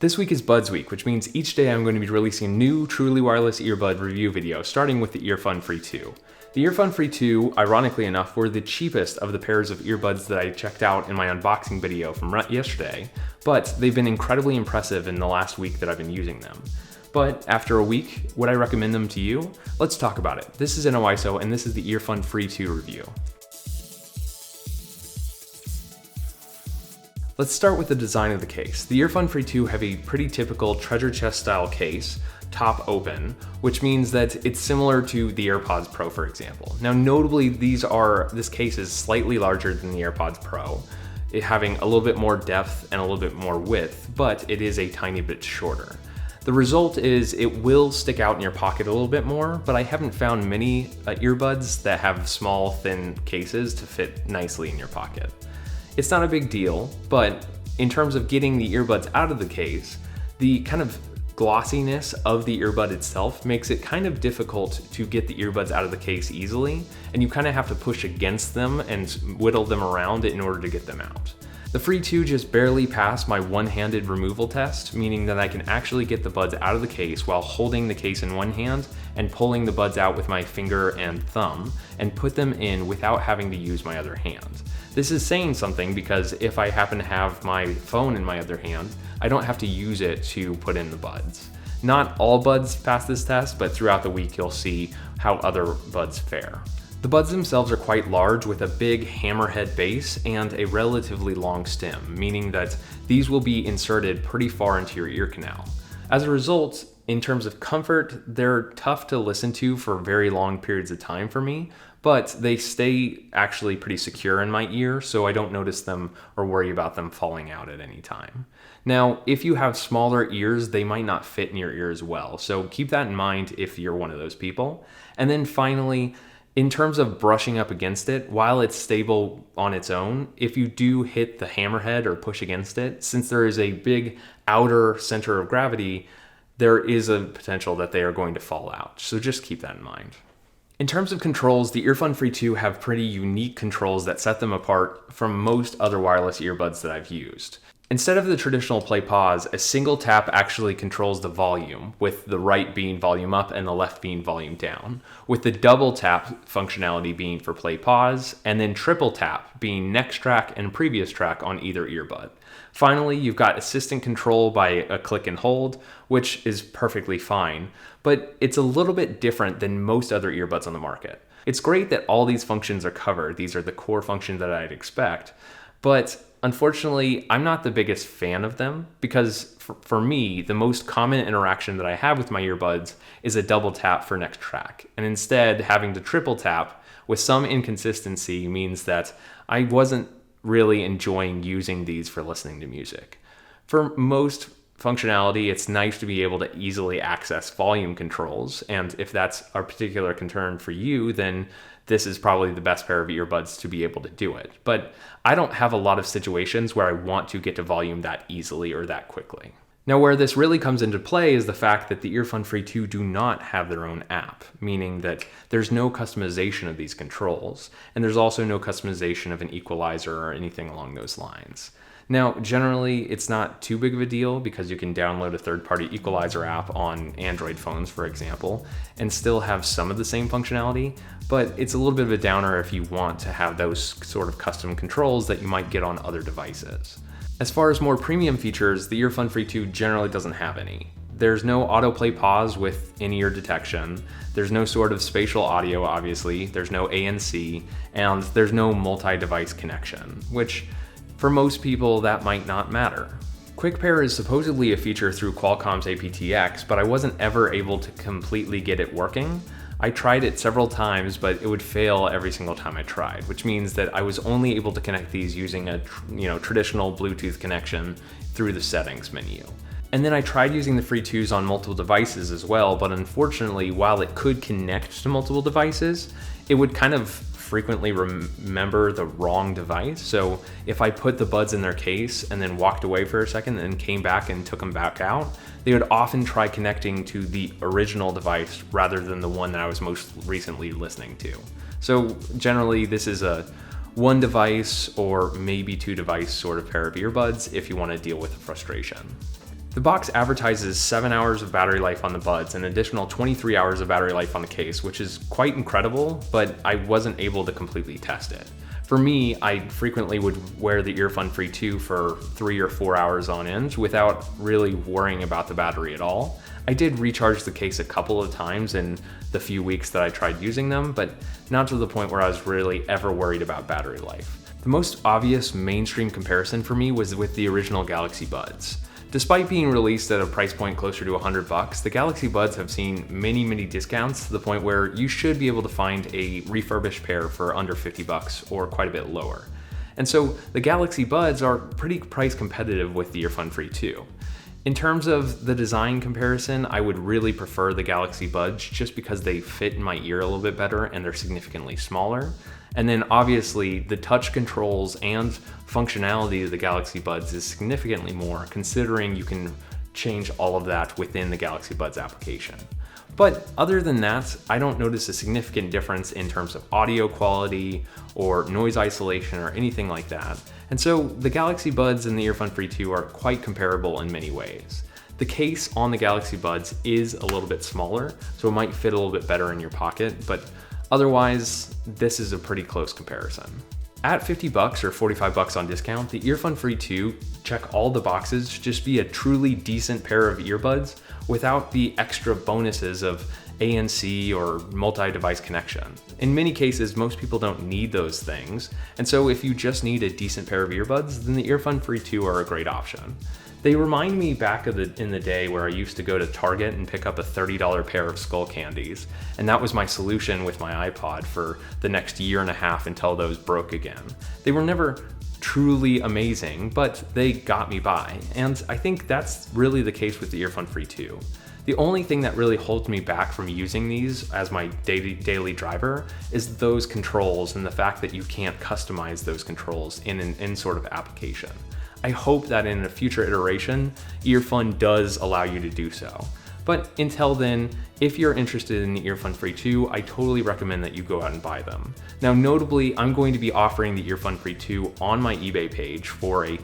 This week is Buds Week, which means each day I'm going to be releasing a new Truly Wireless Earbud review video, starting with the Earfun Free 2. The Earfun Free 2, ironically enough, were the cheapest of the pairs of earbuds that I checked out in my unboxing video from yesterday, but they've been incredibly impressive in the last week that I've been using them. But after a week, would I recommend them to you? Let's talk about it. This is NOISO, and this is the Earfun Free 2 review. Let's start with the design of the case. The Earfun Free 2 have a pretty typical treasure chest style case, top open, which means that it's similar to the AirPods Pro, for example. Now, notably, this case is slightly larger than the AirPods Pro, it having a little bit more depth and a little bit more width, but it is a tiny bit shorter. The result is it will stick out in your pocket a little bit more, but I haven't found many earbuds that have small, thin cases to fit nicely in your pocket. It's not a big deal, but in terms of getting the earbuds out of the case, the kind of glossiness of the earbud itself makes it kind of difficult to get the earbuds out of the case easily, and you kind of have to push against them and whittle them around in order to get them out. The Free 2 just barely passed my one-handed removal test, meaning that I can actually get the buds out of the case while holding the case in one hand and pulling the buds out with my finger and thumb and put them in without having to use my other hand. This is saying something because if I happen to have my phone in my other hand, I don't have to use it to put in the buds. Not all buds pass this test, but throughout the week you'll see how other buds fare. The buds themselves are quite large with a big hammerhead base and a relatively long stem, meaning that these will be inserted pretty far into your ear canal. As a result, in terms of comfort, they're tough to listen to for very long periods of time for me, but they stay actually pretty secure in my ear, so I don't notice them or worry about them falling out at any time. Now, if you have smaller ears, they might not fit in your ear as well, so keep that in mind if you're one of those people. And then finally, in terms of brushing up against it, while it's stable on its own, if you do hit the hammerhead or push against it, since there is a big outer center of gravity, there is a potential that they are going to fall out. So just keep that in mind. In terms of controls, the Earfun Free 2 have pretty unique controls that set them apart from most other wireless earbuds that I've used. Instead of the traditional play pause, a single tap actually controls the volume, with the right being volume up and the left being volume down, with the double tap functionality being for play pause, and then triple tap being next track and previous track on either earbud. Finally, you've got assistant control by a click and hold, which is perfectly fine, but it's a little bit different than most other earbuds on the market. It's great that all these functions are covered, these are the core functions that I'd expect, but unfortunately, I'm not the biggest fan of them because for me, the most common interaction that I have with my earbuds is a double tap for next track. And instead, having to triple tap with some inconsistency means that I wasn't really enjoying using these for listening to music. For most functionality, it's nice to be able to easily access volume controls. And if that's a particular concern for you, then this is probably the best pair of earbuds to be able to do it. But I don't have a lot of situations where I want to get to volume that easily or that quickly. Now, where this really comes into play is the fact that the Earfun Free 2 do not have their own app, meaning that there's no customization of these controls, and there's also no customization of an equalizer or anything along those lines. Now, generally, it's not too big of a deal because you can download a third-party equalizer app on Android phones, for example, and still have some of the same functionality, but it's a little bit of a downer if you want to have those sort of custom controls that you might get on other devices. As far as more premium features, the Earfun Free 2 generally doesn't have any. There's no autoplay pause with in-ear detection, there's no sort of spatial audio, obviously, there's no ANC, and there's no multi-device connection, which for most people, that might not matter. Quick Pair is supposedly a feature through Qualcomm's aptX, but I wasn't ever able to completely get it working. I tried it several times, but it would fail every single time I tried, which means that I was only able to connect these using a traditional Bluetooth connection through the settings menu. And then I tried using the Free 2s on multiple devices as well, but unfortunately, while it could connect to multiple devices, it would kind of frequently remember the wrong device. So if I put the buds in their case and then walked away for a second and came back and took them back out, they would often try connecting to the original device rather than the one that I was most recently listening to. So generally, this is a one device or maybe two device sort of pair of earbuds if you want to deal with the frustration. The box advertises 7 hours of battery life on the buds and an additional 23 hours of battery life on the case, which is quite incredible, but I wasn't able to completely test it. For me, I frequently would wear the Earfun Free 2 for 3 or 4 hours on end without really worrying about the battery at all. I did recharge the case a couple of times in the few weeks that I tried using them, but not to the point where I was really ever worried about battery life. The most obvious mainstream comparison for me was with the original Galaxy Buds. Despite being released at a price point closer to $100, the Galaxy Buds have seen many discounts to the point where you should be able to find a refurbished pair for under $50 or quite a bit lower. And so the Galaxy Buds are pretty price competitive with the Earfun Free 2. In terms of the design comparison, I would really prefer the Galaxy Buds just because they fit in my ear a little bit better and they're significantly smaller. And then obviously the touch controls and functionality of the Galaxy Buds is significantly more, considering you can change all of that within the Galaxy Buds application. But other than that, I don't notice a significant difference in terms of audio quality or noise isolation or anything like that. And so the Galaxy Buds and the Earfun Free 2 are quite comparable in many ways. The case on the Galaxy Buds is a little bit smaller, so it might fit a little bit better in your pocket, but otherwise, this is a pretty close comparison. At $50 or $45 on discount, the Earfun Free 2 check all the boxes to just be a truly decent pair of earbuds without the extra bonuses of ANC or multi-device connection. In many cases, most people don't need those things, and so if you just need a decent pair of earbuds, then the Earfun Free 2 are a great option. They remind me back in the day where I used to go to Target and pick up a $30 pair of Skull Candies, and that was my solution with my iPod for the next year and a half until those broke again. They were never truly amazing, but they got me by, and I think that's really the case with the Earfun Free 2. The only thing that really holds me back from using these as my daily driver is those controls and the fact that you can't customize those controls in an in sort of application. I hope that in a future iteration, Earfun does allow you to do so. But until then, if you're interested in the Earfun Free 2, I totally recommend that you go out and buy them. Now, notably, I'm going to be offering the Earfun Free 2 on my eBay page for a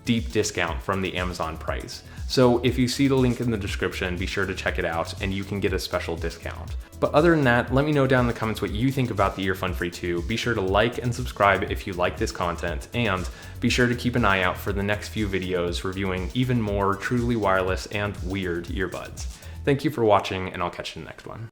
deep discount from the Amazon price. So if you see the link in the description, be sure to check it out and you can get a special discount. But other than that, let me know down in the comments what you think about the Earfun Free 2. Be sure to like and subscribe if you like this content, and be sure to keep an eye out for the next few videos reviewing even more truly wireless and weird earbuds. Thank you for watching, and I'll catch you in the next one.